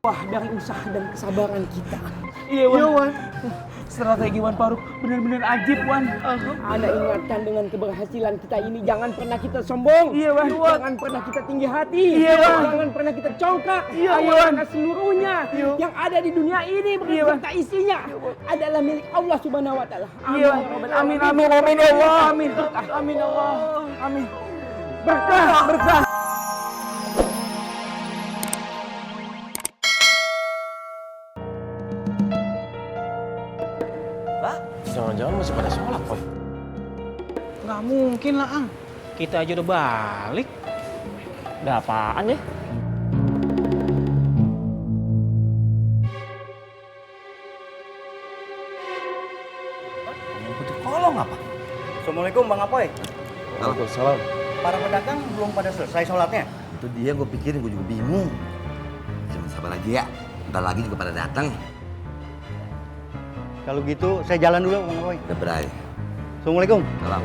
Wah, dari usaha dan kesabaran kita. Iya Wan. Strategi Wan Faruk benar-benar ajib Wan. Ana ingatkan dengan keberhasilan kita ini, jangan pernah kita sombong. Iya, Wan. Jangan pernah kita tinggi hati. Iya, Wan. Jangan pernah kita congkak. Iya, Ayo, Wan. karena seluruhnya yang ada di dunia ini beserta isinya adalah milik Allah Subhanahu wa taala. Iya Wan. Amin ya Allah. Amin. Amin ya Allah. Amin. Berkah. Jangan-jangan masih pada sholat, Boy. Nggak mungkin lah, Ang. Kita aja udah balik. Ada apaan ya? Yang butuh kolong apa? Assalamualaikum Bang Apoy. Waalaikumsalam. Para pedagang belum pada selesai sholatnya. Itu dia gue pikirin, gue juga bingung. Jangan sabar aja ya, ntar lagi juga pada datang. Kalau gitu saya jalan dulu Bang Apoy. Udah berai. Assalamualaikum. Salam.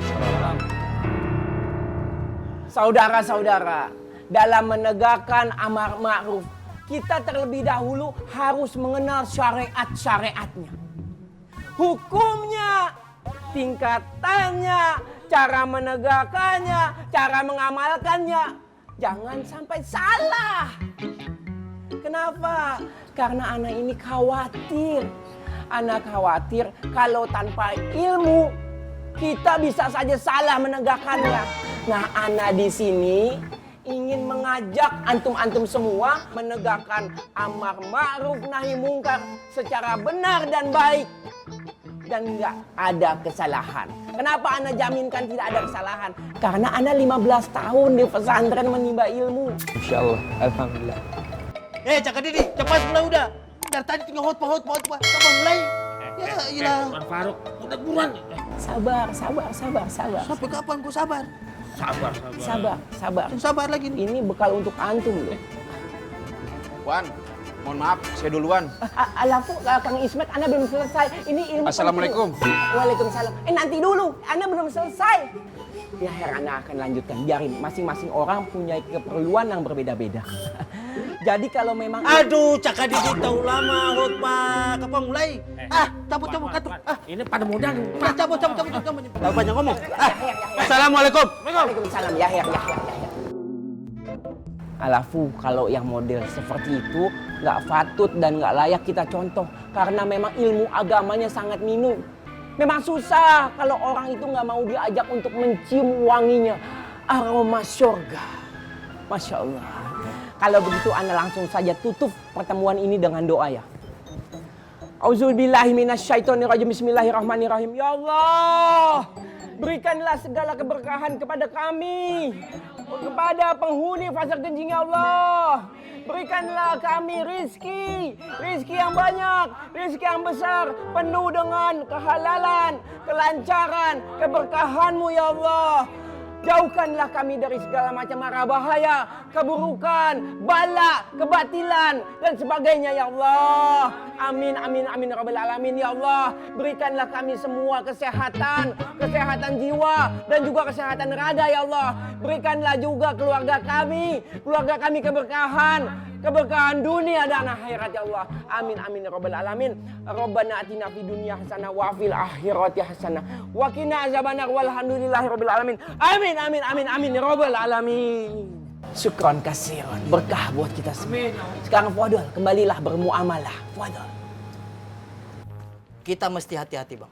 Saudara-saudara, dalam menegakkan amar ma'ruf, kita terlebih dahulu harus mengenal syariat-syariatnya. Hukumnya, tingkatannya, cara menegakkannya, cara mengamalkannya. Jangan sampai salah. Kenapa? Karena anak ini khawatir. Anak khawatir kalau tanpa ilmu kita bisa saja salah menegakkannya. Nah, anak di sini ingin mengajak antum-antum semua menegakkan amar ma'ruf nahi mungkar secara benar dan baik dan nggak ada kesalahan. Kenapa anak jaminkan tidak ada kesalahan? Karena anak 15 tahun di pesantren menimba ilmu. Insyaallah. Alhamdulillah. Cakap Didi, cepat mulai udah. Dari tadi tinggal hot. Kapan mulai? Ya, iyalah. Wan Faruk, udah buruan. Sabar. Sampai kapan kau sabar? Sabar. Sabar lagi nih. Ini bekal untuk antum loh. Wan, mohon maaf, saya duluan. Alafu Kang Ismet, Anda belum selesai. Ini ilmu. Assalamualaikum. penting. Waalaikumsalam. Nanti dulu, Anda belum selesai. Ya, Anda akan lanjutkan. Biarin, masing-masing orang punya keperluan yang berbeda-beda. Jadi kalau memang... Aduh, Cakap Didi tahu lama hot pak. Kapan mulai? Cabut katur. Ini pada muda nih. Cabut. Tahu banyak ngomong. Assalamualaikum. Waalaikumsalam. Ya. Alafu kalau yang model seperti itu nggak patut dan nggak layak kita contoh. Karena memang ilmu agamanya sangat minim. Memang susah kalau orang itu nggak mau diajak untuk mencium wanginya aroma surga. Masya Allah. Kalau begitu Anda langsung saja tutup pertemuan ini dengan doa ya. Auzubillahi minasyaitonirrajim. Bismillahirrahmanirrahim. Ya Allah, berikanlah segala keberkahan kepada kami, kepada penghuni Pasar Genjing ya Allah. Berikanlah kami rizki yang banyak, rizki yang besar, penuh dengan kehalalan, kelancaran, keberkahan-Mu ya Allah. Jauhkanlah kami dari segala macam mara bahaya, keburukan, bala, kebatilan, dan sebagainya ya Allah. Amin Rabbal Alamin ya Allah. Berikanlah kami semua kesehatan jiwa dan juga kesehatan raga ya Allah. Berikanlah juga keluarga kami keberkahan dunia dan akhirat ya Allah. Amin Rabbal Alamin. Rabbana atina fid dunya hasanah wa fil akhirati hasanah wa qina azabannar walhamdulillahi rabbil alamin. Amin ya Rabbal Alamin. Syukron kasiron. Berkah buat kita semua. Sekarang Fadol, kembalilah bermuamalah. Fadol. Kita mesti hati-hati, Bang.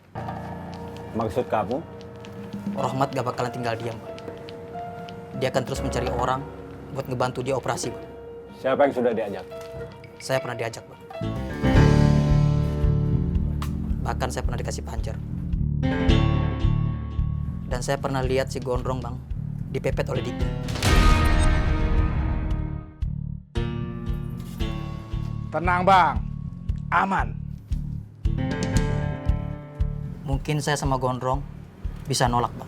Maksud kamu? Rahmat gak bakalan tinggal diam, Bang. Dia akan terus mencari orang buat ngebantu dia operasi, Bang. Siapa yang sudah diajak? Saya pernah diajak, Bang. Bahkan saya pernah dikasih panjer. Dan saya pernah lihat si Gondrong, Bang, dipepet oleh Diki. Tenang Bang, aman. Mungkin saya sama Gondrong bisa nolak, Bang.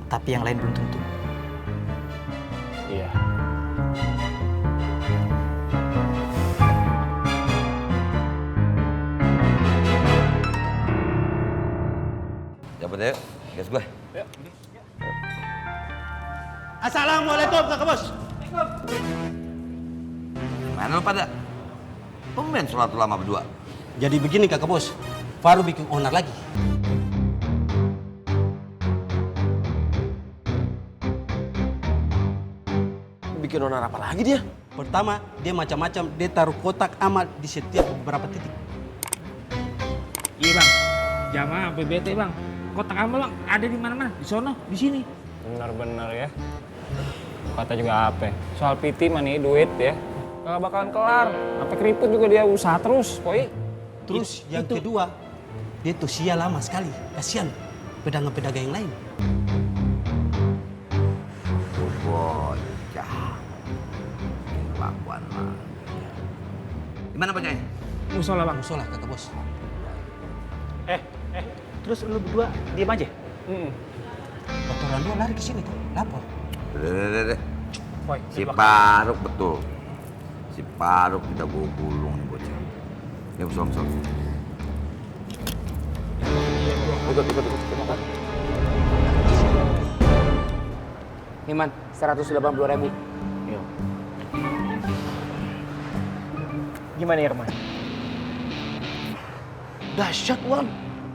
Tapi yang lain belum tentu. Iya. Cabut yuk, gas gue. Assalamualaikum, Kak Bos. Mana lu pada? Tumben sholat lama berdua. Jadi begini kakak bos, Faru bikin onar lagi. Bikin onar apa lagi dia? Pertama, dia macam-macam, dia taruh kotak amal di setiap beberapa titik. Iya bang, jamaah PBT bang. Kotak amal bang ada di mana-mana, di sono, di sini. Bener-bener ya. Kata juga apa? Soal PT mah nih duit ya. Gak bakalan kelar. Sampai keriput juga dia usaha terus, poi. Terus yang kedua, dia tuh sia lama sekali. Kasihan pedagang-pedagang yang lain. Bocah. Kelakuan mah. Di mana bocahnya? Musola bang. Musola kakak bos. Terus lu berdua diem aja? Kotoran dua lari ke sini tuh, lapor. Deh. Poi, Si Paruk betul. Si Paruk kita gua gulung nih bocah. Ya betul. Ikut. Iman, 180.000. Gimana Irman? Dahsyat Wan,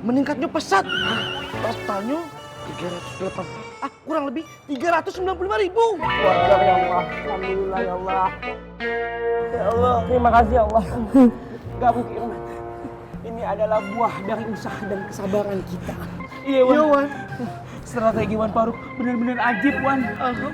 meningkatnya pesat. Totalnya 308. Kurang lebih 395.000. Wajar ya Allah, alhamdulillah ya Allah. Ya Allah, terima kasih ya Allah. Gak mungkin, Wan. Ini adalah buah dari usaha dan kesabaran kita. Iya Wan. Strategi Wan Faruk benar-benar ajib Wan.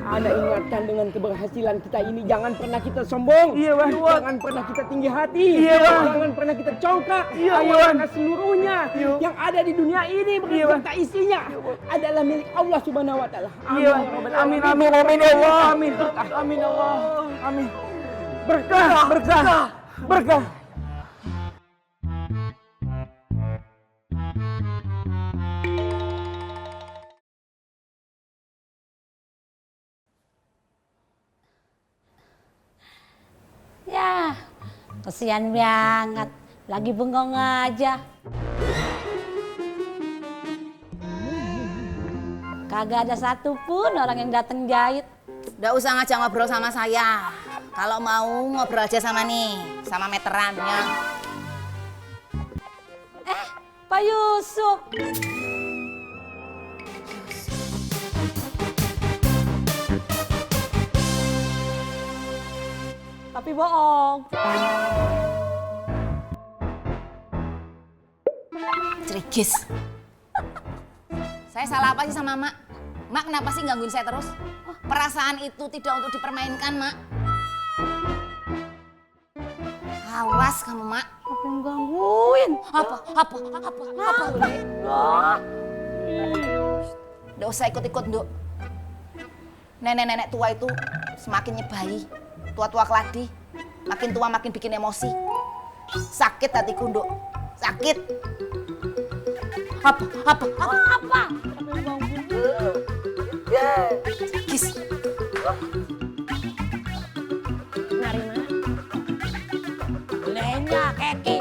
Ana ingatkan dengan keberhasilan kita ini, jangan pernah kita sombong. Iya, Wan. Jangan pernah kita tinggi hati. Iya, Wan. Jangan pernah kita congkak. Iya, Ayo, Wan. karena seluruhnya yang ada di dunia ini beserta isinya adalah milik Allah Subhanahu wa taala. Iya Wan. Amin ya Allah. Amin. Amin ya Allah. Amin. Berkah. Ya, kesian banget. Lagi bengong aja. Kagak ada satupun orang yang datang jahit. Udah usah ngajak ngobrol sama saya. Kalau mau ngobrol aja sama sama meterannya. Pak Yusuf. Tapi bohong. Cerigis. Saya salah apa sih sama Mak? Mak kenapa sih gangguin saya terus? Perasaan itu tidak untuk dipermainkan, Mak. Awas kamu, Mak. Apa yang gangguin? Apa? Nggak usah ikut-ikut, Nduk. Nenek-nenek tua itu semakin nyebahi. Tua-tua keladi. Makin tua makin bikin emosi. Sakit hatiku, Nduk. Sakit. Apa? Apa yang gangguin? Kis. Dari mana? Lenya, keki,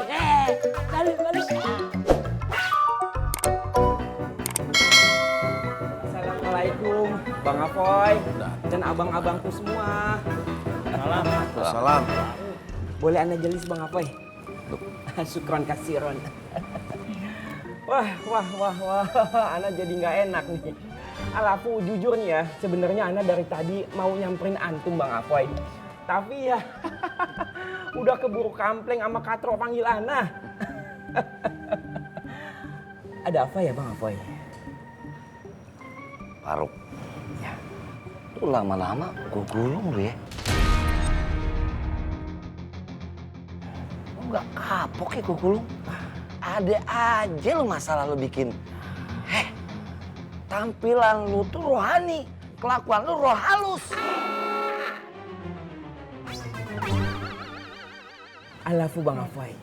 balik. Assalamualaikum, Bang Apoy dan abang-abangku semua. Salam. Boleh Anda jelis Bang Apoy? Syukron kasiron. Wah, Ana jadi nggak enak nih. Alafu jujur nih ya, sebenarnya Ana dari tadi mau nyamperin antum Bang Apoy. Tapi ya, udah keburu kampleng sama Katro panggil Ana. Ada apa ya Bang Apoy? Paruk. Ya. Lu lama-lama gua gulung lu ya. Lu nggak kapok ya gua gulung? Ada aja lu masalah lu bikin. Tampilan lu tuh rohani, kelakuan lu roh halus. Alafu Bang Apoy.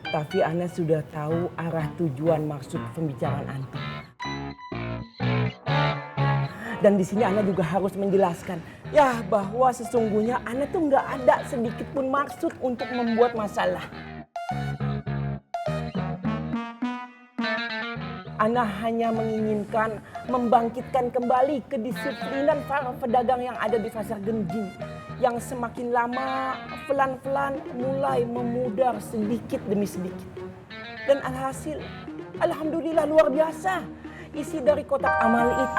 Tapi Ana sudah tahu arah tujuan maksud pembicaraan antum. Dan di sini Ana juga harus menjelaskan ya bahwa sesungguhnya Ana tuh nggak ada sedikit pun maksud untuk membuat masalah. Ana hanya menginginkan membangkitkan kembali kedisiplinan para pedagang yang ada di Pasar Genjing yang semakin lama pelan-pelan mulai memudar sedikit demi sedikit. Dan alhasil, alhamdulillah luar biasa isi dari kotak amal itu.